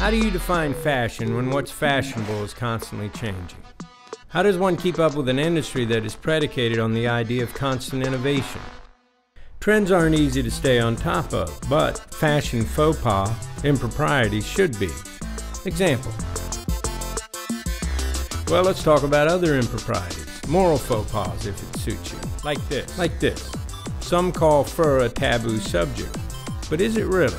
How do you define fashion when what's fashionable is constantly changing? How does one keep up with an industry that is predicated on the idea of constant innovation? Trends aren't easy to stay on top of, but fashion faux pas, improprieties should be. Example. Well, let's talk about other improprieties. Moral faux pas, if it suits you. Like this. Some call fur a taboo subject. But is it really?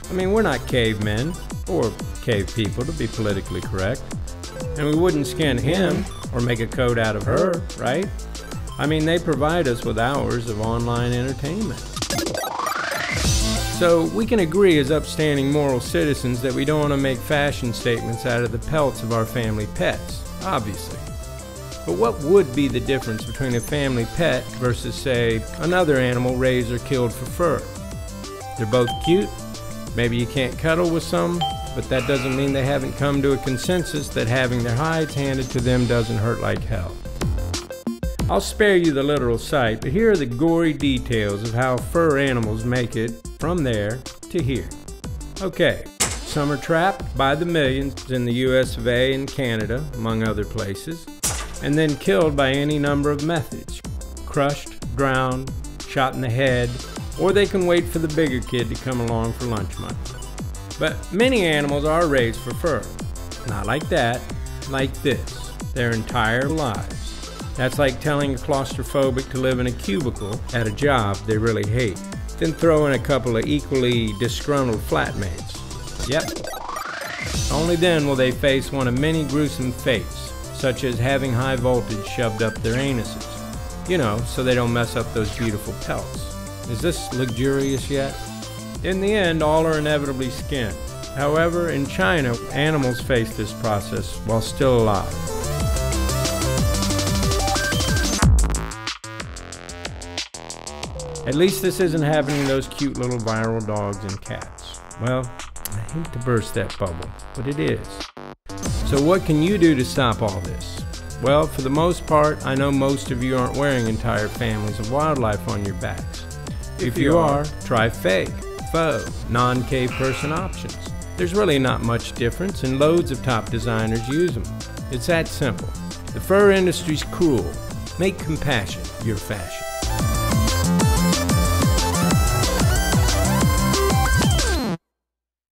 I mean, we're not cavemen, or cave people to be politically correct. And we wouldn't skin him or make a coat out of her, right? I mean, they provide us with hours of online entertainment. So we can agree as upstanding moral citizens that we don't want to make fashion statements out of the pelts of our family pets, obviously. But what would be the difference between a family pet versus, say, another animal raised or killed for fur? They're both cute. Maybe you can't cuddle with some, but that doesn't mean they haven't come to a consensus that having their hides handed to them doesn't hurt like hell. I'll spare you the literal sight, but here are the gory details of how fur animals make it from there to here. Okay, some are trapped by the millions in the US of A and Canada, among other places, and then killed by any number of methods. Crushed, drowned, shot in the head, or they can wait for the bigger kid to come along for lunch money. But many animals are raised for fur. Not like that, like this, their entire lives. That's like telling a claustrophobic to live in a cubicle at a job they really hate, then throw in a couple of equally disgruntled flatmates. Yep. Only then will they face one of many gruesome fates, such as having high voltage shoved up their anuses. You know, so they don't mess up those beautiful pelts. Is this luxurious yet? In the end, all are inevitably skinned. However, in China, animals face this process while still alive. At least this isn't happening to those cute little viral dogs and cats. Well, I hate to burst that bubble, but it is. So what can you do to stop all this? Well, for the most part, I know most of you aren't wearing entire families of wildlife on your backs. If you are, try fake, faux, non-cave person options. There's really not much difference, and loads of top designers use them. It's that simple. The fur industry's cruel. Make compassion your fashion.